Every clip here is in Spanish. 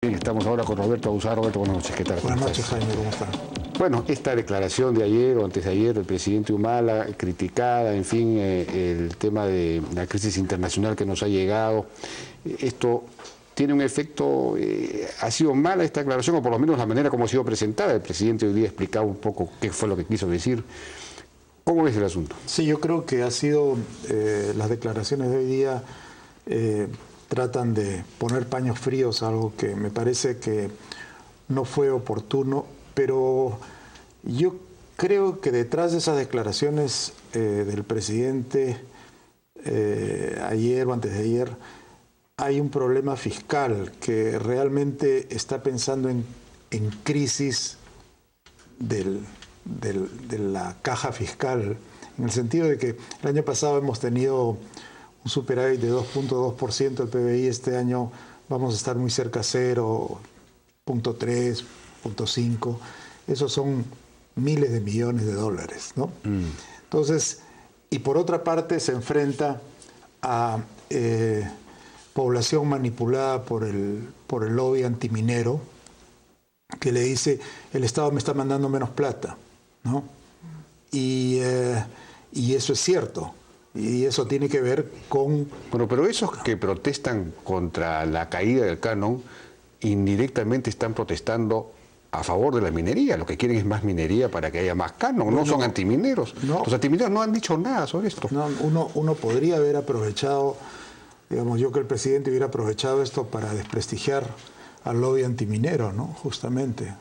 Estamos ahora con Roberto Abusada. Roberto, buenas noches. ¿Qué tal? Buenas noches, Jaime. ¿Cómo está? Bueno, esta declaración de ayer o antes de ayer del presidente Humala, criticada, en fin, el tema de la crisis internacional que nos ha llegado, esto tiene un efecto, ¿ha sido mala esta declaración o por lo menos la manera como ha sido presentada? El presidente hoy día explicaba un poco qué fue lo que quiso decir. ¿Cómo ves el asunto? Sí, yo creo que ha sido, las declaraciones de hoy día tratan de poner paños fríos, algo que me parece que no fue oportuno, pero yo creo que detrás de esas declaraciones del presidente ayer o antes de ayer hay un problema fiscal que realmente está pensando en crisis de la caja fiscal, en el sentido de que el año pasado hemos tenido un superávit de 2.2% del PBI, este año vamos a estar muy cerca a 0, 0.3, 0.5, esos son miles de millones de dólares, ¿no? Entonces, y por otra parte se enfrenta a población manipulada por el lobby antiminero, que le dice, el Estado me está mandando menos plata, ¿no? Y eso es cierto. Y eso tiene que ver con... Bueno, pero esos que protestan contra la caída del canon, indirectamente están protestando a favor de la minería. Lo que quieren es más minería para que haya más canon. Bueno, no son antimineros. No, los antimineros no han dicho nada sobre esto. No, uno podría haber aprovechado, digamos, yo que el presidente hubiera aprovechado esto para desprestigiar al lobby antiminero, ¿no? Justamente.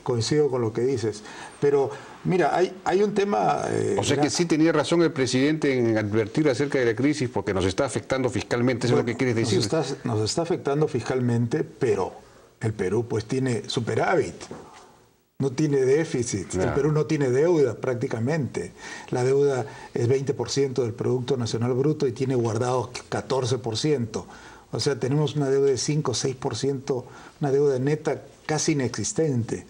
Coincido con lo que dices. Pero, mira, hay un tema... o sea que sí tenía razón el presidente en advertir acerca de la crisis porque nos está afectando fiscalmente, ¿eso es lo que quieres decir? Nos está afectando fiscalmente, pero el Perú pues tiene superávit, no tiene déficit. Claro. El Perú no tiene deuda prácticamente. La deuda es 20% del Producto Nacional Bruto y tiene guardado 14%. O sea, tenemos una deuda de 5 o 6%, una deuda neta casi inexistente.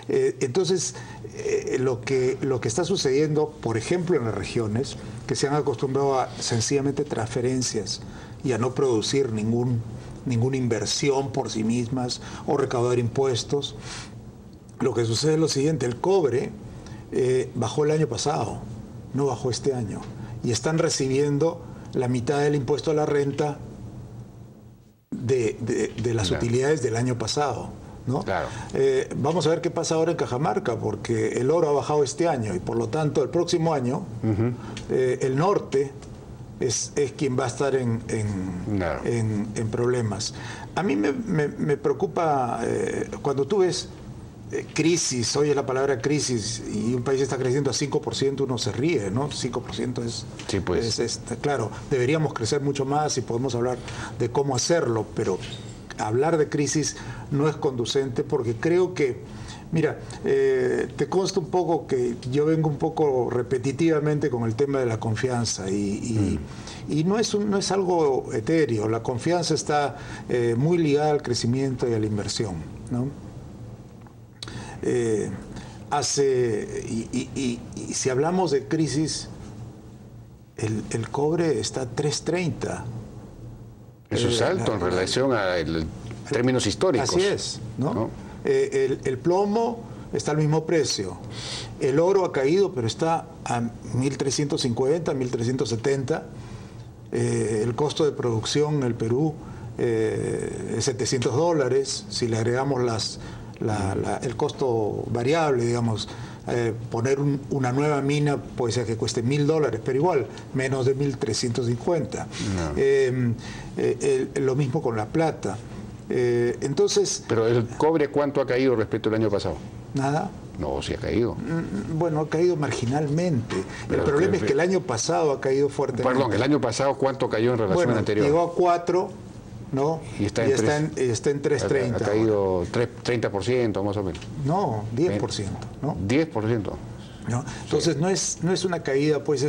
Entonces, lo que está sucediendo, por ejemplo, en las regiones, que se han acostumbrado a sencillamente transferencias y a no producir ninguna inversión por sí mismas o recaudar impuestos, lo que sucede es lo siguiente: el cobre bajó el año pasado, no bajó este año, y están recibiendo la mitad del impuesto a la renta de las utilidades del año pasado, ¿no? Claro. Vamos a ver qué pasa ahora en Cajamarca, porque el oro ha bajado este año y por lo tanto el próximo año el norte es quien va a estar en problemas. A mí me preocupa cuando tú ves crisis, oyes la palabra crisis y un país está creciendo a 5%, uno se ríe, ¿no? 5% es... Sí, pues. Claro, deberíamos crecer mucho más y podemos hablar de cómo hacerlo, pero hablar de crisis no es conducente porque creo que, mira, te consta un poco que yo vengo un poco repetitivamente con el tema de la confianza y no es algo etéreo. La confianza está muy ligada al crecimiento y a la inversión, ¿no? Si hablamos de crisis, el cobre está a 3.30. Eso es alto en relación a términos históricos. Así es, ¿no? El plomo está al mismo precio. El oro ha caído, pero está a 1.350, 1.370. El costo de producción en el Perú es $700. Si le agregamos el costo variable, digamos, poner una nueva mina puede ser que cueste $1.000, pero igual, menos de 1.350. No. Lo mismo con la plata. Entonces... Pero el cobre, ¿cuánto ha caído respecto al año pasado? Nada. No, sí ha caído. Bueno, ha caído marginalmente. Pero el problema es que el año pasado ha caído fuertemente. Perdón, el año pasado, ¿cuánto cayó en relación al anterior? Llegó a 4... ¿no? Y está en 3.30. Ha caído 30% más o menos. No, 10%, ¿no? 10%. ¿No? Entonces sí. no es una caída, pues,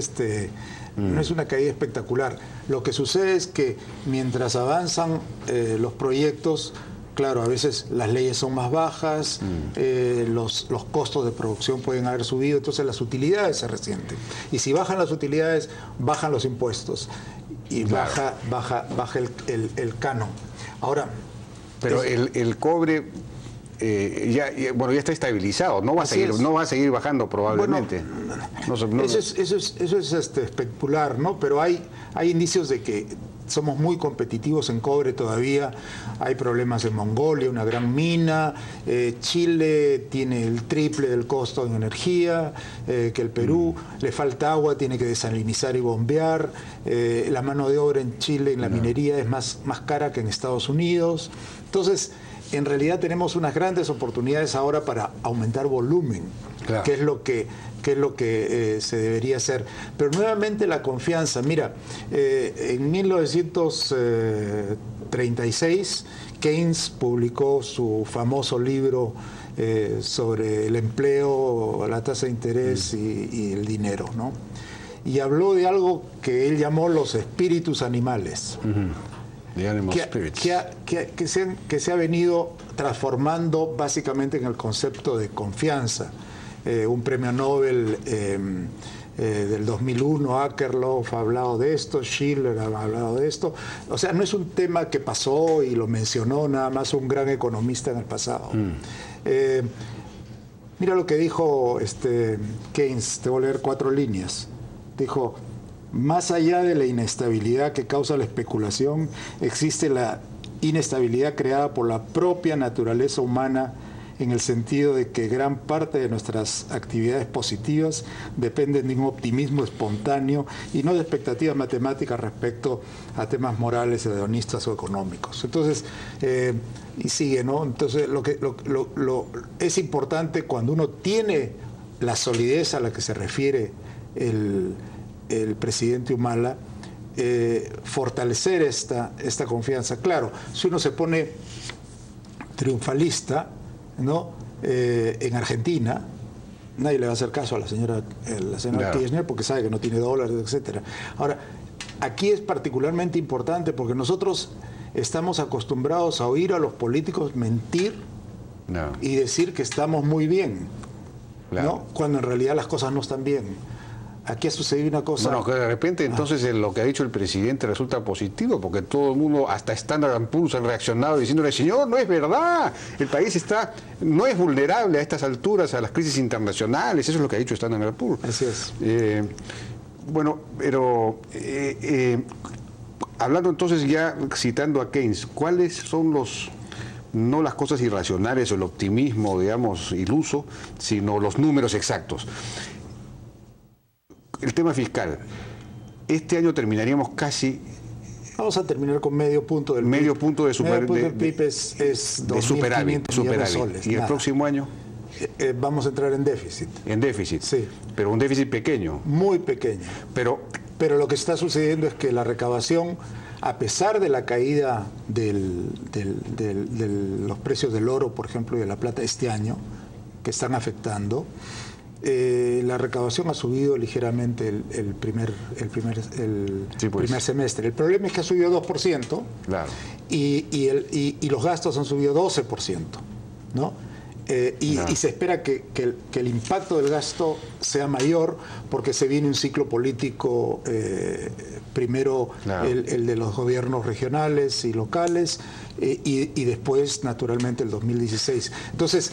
no es una caída espectacular. Lo que sucede es que mientras avanzan los proyectos, claro, a veces las leyes son más bajas, los costos de producción pueden haber subido, entonces las utilidades se resienten. Y si bajan las utilidades, bajan los impuestos y claro, baja el canon. Ahora... Pero el cobre ya está estabilizado, no va a seguir bajando probablemente. Bueno, eso es especular, ¿no? Pero hay indicios de que somos muy competitivos en cobre todavía. Hay problemas en Mongolia, una gran mina. Chile tiene el triple del costo en energía que el Perú. Le falta agua, tiene que desalinizar y bombear. La mano de obra en Chile, en la minería, es más cara que en Estados Unidos. Entonces, en realidad tenemos unas grandes oportunidades ahora para aumentar volumen, claro, que es lo que se debería hacer. Pero nuevamente la confianza. Mira, en 1936 Keynes publicó su famoso libro sobre el empleo, la tasa de interés y el dinero, ¿no? Y habló de algo que él llamó los espíritus animales. Que se ha venido transformando básicamente en el concepto de confianza. Un premio Nobel del 2001, Akerlof ha hablado de esto, Schiller ha hablado de esto. O sea, no es un tema que pasó y lo mencionó nada más un gran economista en el pasado. Mira lo que dijo Keynes, te voy a leer 4 líneas. Dijo: más allá de la inestabilidad que causa la especulación, existe la inestabilidad creada por la propia naturaleza humana, en el sentido de que gran parte de nuestras actividades positivas dependen de un optimismo espontáneo y no de expectativas matemáticas respecto a temas morales, hedonistas o económicos. Entonces, y sigue, ¿no? Entonces, es importante cuando uno tiene la solidez a la que se refiere el presidente Humala, fortalecer esta confianza. Claro, si uno se pone triunfalista, ¿no? En Argentina, nadie le va a hacer caso a la señora claro, Kirchner, porque sabe que no tiene dólares, etcétera. Ahora, aquí es particularmente importante porque nosotros estamos acostumbrados a oír a los políticos mentir y decir que estamos muy bien, claro, ¿no? Cuando en realidad las cosas no están bien. Aquí ha sucedido una cosa... Bueno, que de repente entonces lo que ha dicho el presidente resulta positivo, porque todo el mundo, hasta Standard & Poor's, han reaccionado diciéndole: señor, no es verdad, el país no es vulnerable a estas alturas a las crisis internacionales. Eso es lo que ha dicho Standard & Poor's. Así es. Bueno, pero hablando entonces, ya citando a Keynes, ¿cuáles son no las cosas irracionales o el optimismo, digamos, iluso, sino los números exactos? El tema fiscal. Este año terminaríamos casi... Vamos a terminar con medio punto del PIB. Medio punto de PIB es 2.500 millones de soles. ¿Y el próximo año? Vamos a entrar en déficit. ¿En déficit? Sí. Pero un déficit pequeño. Muy pequeño. Pero lo que está sucediendo es que la recaudación, a pesar de la caída de los precios del oro, por ejemplo, y de la plata este año, que están afectando, la recaudación ha subido ligeramente el primer semestre. El problema es que ha subido 2%, claro, y los gastos han subido 12%, ¿no? Y se espera que el impacto del gasto sea mayor porque se viene un ciclo político, primero claro, el de los gobiernos regionales y locales, y después, naturalmente, el 2016. Entonces,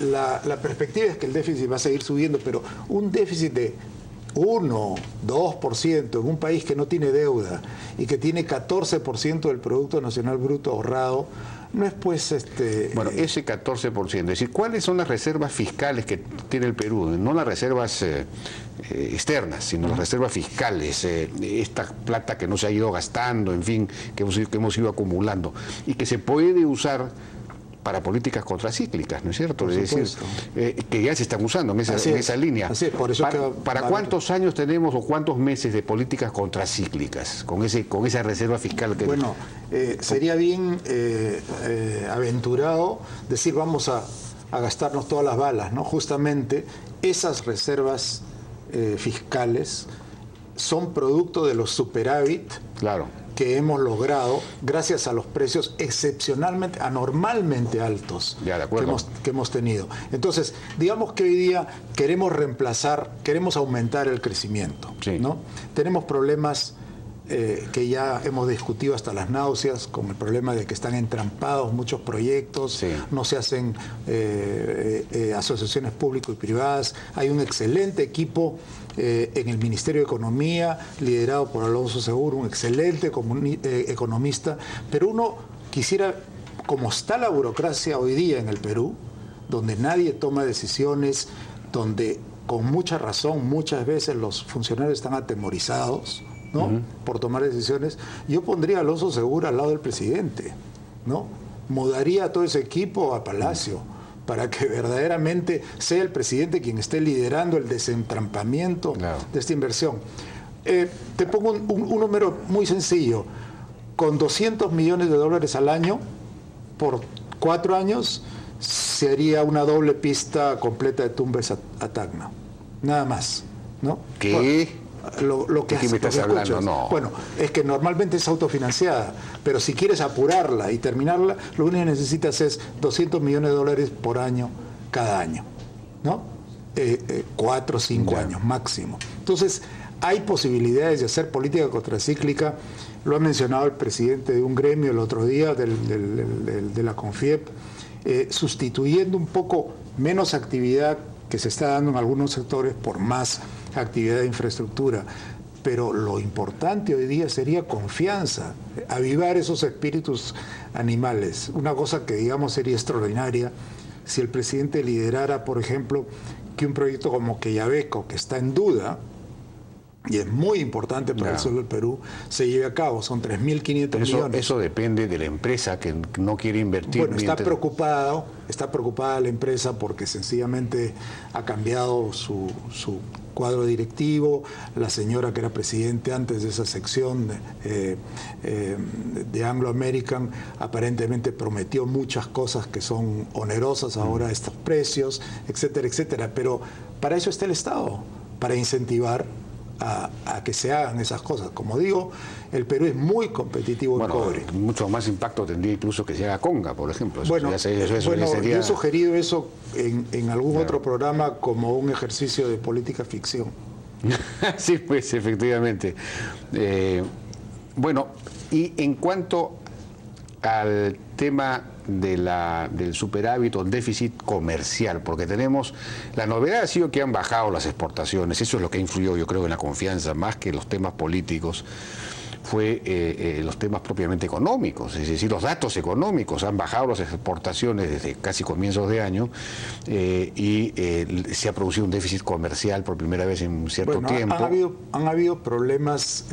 la perspectiva es que el déficit va a seguir subiendo, pero un déficit de 1, 2% en un país que no tiene deuda y que tiene 14% del Producto Nacional Bruto ahorrado, no es pues Bueno, ese 14%, es decir, ¿cuáles son las reservas fiscales que tiene el Perú? No las reservas externas, sino las reservas fiscales, esta plata que no se ha ido gastando, en fin, que hemos ido acumulando y que se puede usar para políticas contracíclicas, ¿no es cierto? Por es decir, que ya se están usando en esa línea. Así es, por eso ¿Para cuántos años tenemos o cuántos meses de políticas contracíclicas con esa reserva fiscal? Bueno, sería bien aventurado decir vamos a gastarnos todas las balas, ¿no? Justamente esas reservas fiscales son producto de los superávit, claro, que hemos logrado gracias a los precios excepcionalmente, anormalmente altos que hemos tenido. Entonces, digamos que hoy día queremos aumentar el crecimiento, sí, ¿no? Tenemos problemas que ya hemos discutido hasta las náuseas, con el problema de que están entrampados muchos proyectos, sí. No se hacen asociaciones público y privadas. Hay un excelente equipo en el Ministerio de Economía, liderado por Alonso Seguro, un excelente economista, pero uno quisiera, como está la burocracia hoy día en el Perú, donde nadie toma decisiones, donde con mucha razón muchas veces los funcionarios están atemorizados, ¿no? Por tomar decisiones, yo pondría a Alonso Seguro al lado del presidente, ¿no? Mudaría a todo ese equipo a Palacio para que verdaderamente sea el presidente quien esté liderando el desentrampamiento de esta inversión. Te pongo un número muy sencillo. Con $200 millones al año, por 4 años, sería una doble pista completa de Tumbes a Tacna. Nada más, ¿no? ¿Qué? Lo que ¿De qué me estás hablando? No. Bueno, es que normalmente es autofinanciada, pero si quieres apurarla y terminarla, lo único que necesitas es $200 millones por año cada año, ¿no? 4 o 5 años máximo. Entonces, hay posibilidades de hacer política contracíclica. Lo ha mencionado el presidente de un gremio el otro día, de la CONFIEP, sustituyendo un poco menos actividad que se está dando en algunos sectores por más actividad de infraestructura. Pero lo importante hoy día sería confianza, avivar esos espíritus animales. Una cosa que, digamos, sería extraordinaria si el presidente liderara, por ejemplo, que un proyecto como Quellaveco, que está en duda, y es muy importante para el sur del Perú, se lleve a cabo. Son 3.500 millones. Eso depende de la empresa que no quiere invertir. Bueno, está preocupada la empresa porque sencillamente ha cambiado su cuadro directivo. La señora que era presidente antes de esa sección de Anglo American aparentemente prometió muchas cosas que son onerosas ahora, estos precios, etcétera, etcétera. Pero para eso está el Estado, para incentivar a que se hagan esas cosas. Como digo, el Perú es muy competitivo en cobre. Mucho más impacto tendría incluso que se haga Conga, por ejemplo. Yo he sugerido eso en algún otro programa como un ejercicio de política ficción. Sí, pues efectivamente. Bueno, y en cuanto al tema del superávit o déficit comercial, porque tenemos, la novedad ha sido que han bajado las exportaciones, eso es lo que influyó, yo creo, en la confianza, más que los temas políticos, fue los temas propiamente económicos, es decir, los datos económicos. Han bajado las exportaciones desde casi comienzos de año y se ha producido un déficit comercial por primera vez en un cierto tiempo. Han habido problemas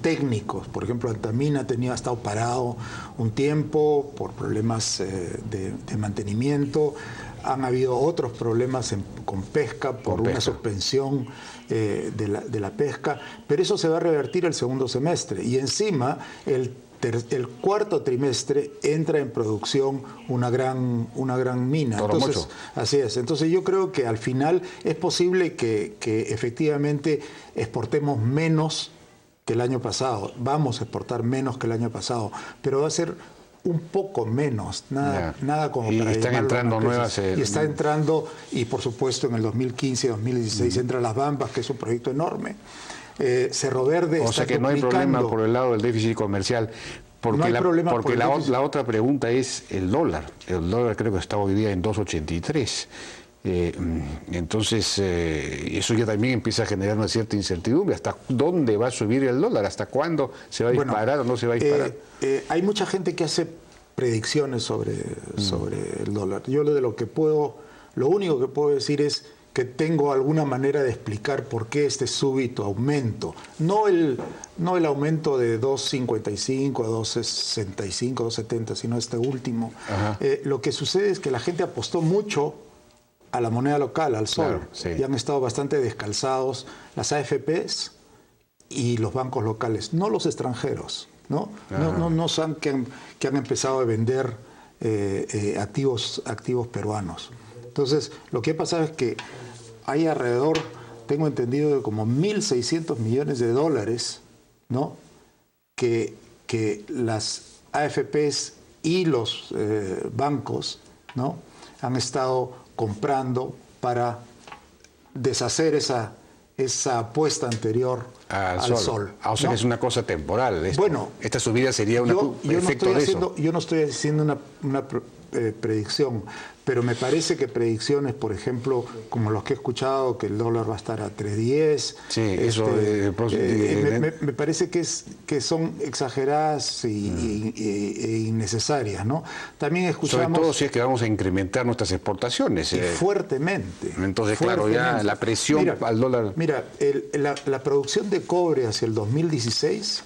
técnicos. Por ejemplo, Antamina ha estado parado un tiempo por problemas de mantenimiento. Han habido otros problemas con pesca por una suspensión de la pesca, pero eso se va a revertir el segundo semestre y encima el cuarto trimestre entra en producción una gran mina. Entonces, así es. Entonces yo creo que al final es posible que efectivamente exportemos menos que el año pasado. Vamos a exportar menos que el año pasado, pero va a ser un poco menos, nada como para están entrando nuevas... Y está entrando, y por supuesto en el 2015, 2016 entra Las Bambas, que es un proyecto enorme. Cerro Verde o sea que no hay problema por el lado del déficit comercial, porque, no hay problema porque la otra pregunta es el dólar. El dólar creo que está hoy día en 2.83. Entonces eso ya también empieza a generar una cierta incertidumbre. ¿Hasta dónde va a subir el dólar? ¿Hasta cuándo se va a disparar o no se va a disparar? Hay mucha gente que hace predicciones sobre el dólar. Yo lo único que puedo decir es que tengo alguna manera de explicar por qué este súbito aumento. No el aumento de 2.55 a 2.65, 2.70, sino este último. Lo que sucede es que la gente apostó mucho a la moneda local, al sol, y han estado bastante descalzados las AFPs y los bancos locales, no los extranjeros, ¿no? No son que han empezado a vender activos peruanos. Entonces, lo que ha pasado es que hay alrededor, tengo entendido, de como 1.600 millones de dólares, ¿no? que las AFPs y los bancos, ¿no? han estado comprando para deshacer esa apuesta anterior al sol. O sea, ¿no? que es una cosa temporal. Bueno, esta subida sería un efecto de eso. Yo no estoy haciendo una predicción, pero me parece que predicciones, por ejemplo, como los que he escuchado, que el dólar va a estar a 3.10, sí, eso me parece que son exageradas e innecesarias, ¿no? También escuchamos... Sobre todo si es que vamos a incrementar nuestras exportaciones. Fuertemente. Entonces, claro, ya la presión al dólar... Mira, la producción de cobre hacia el 2016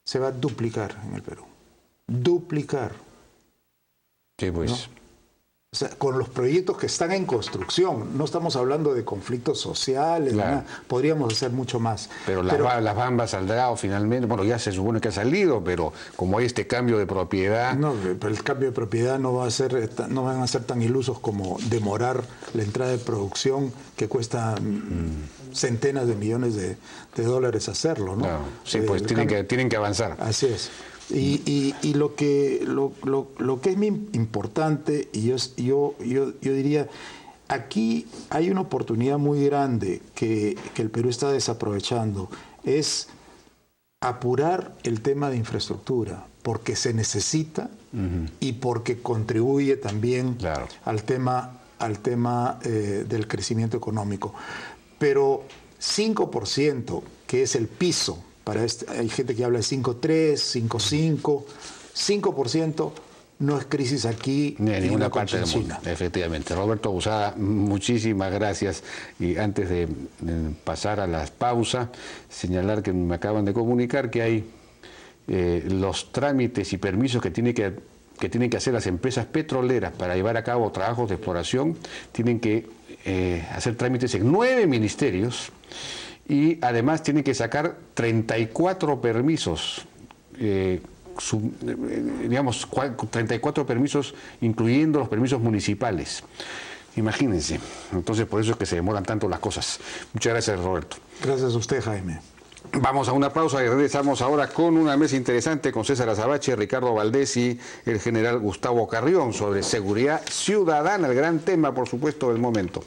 se va a duplicar en el Perú. Duplicar. Sí, pues. ¿No? O sea, con los proyectos que están en construcción, no estamos hablando de conflictos sociales, claro. Nada, podríamos hacer mucho más. Pero las Bambas saldrá finalmente, bueno, ya se supone que ha salido, pero como hay este cambio de propiedad... No, pero el cambio de propiedad no van a ser tan ilusos como demorar la entrada de producción que cuesta centenas de millones de dólares hacerlo, ¿no? Claro. Sí, pues tienen que avanzar. Así es. Y lo que es muy importante, y yo diría, aquí hay una oportunidad muy grande que el Perú está desaprovechando, es apurar el tema de infraestructura, porque se necesita y porque contribuye también claro. al tema del crecimiento económico. Pero 5%, que es el piso, hay gente que habla de 5.3, 5.5, 5% no es crisis aquí ni en ninguna parte del China. mundo. Efectivamente. Roberto Abusada, muchísimas gracias. Y antes de pasar a la pausa, señalar que me acaban de comunicar que hay los trámites y permisos que tienen que hacer las empresas petroleras para llevar a cabo trabajos de exploración, tienen que hacer trámites en 9 ministerios. Y además tienen que sacar 34 permisos, digamos 34 permisos, incluyendo los permisos municipales. Imagínense. Entonces, por eso es que se demoran tanto las cosas. Muchas gracias, Roberto. Gracias a usted, Jaime. Vamos a una pausa y regresamos ahora con una mesa interesante con César Azabache, Ricardo Valdés y el general Gustavo Carrión sobre seguridad ciudadana, el gran tema, por supuesto, del momento.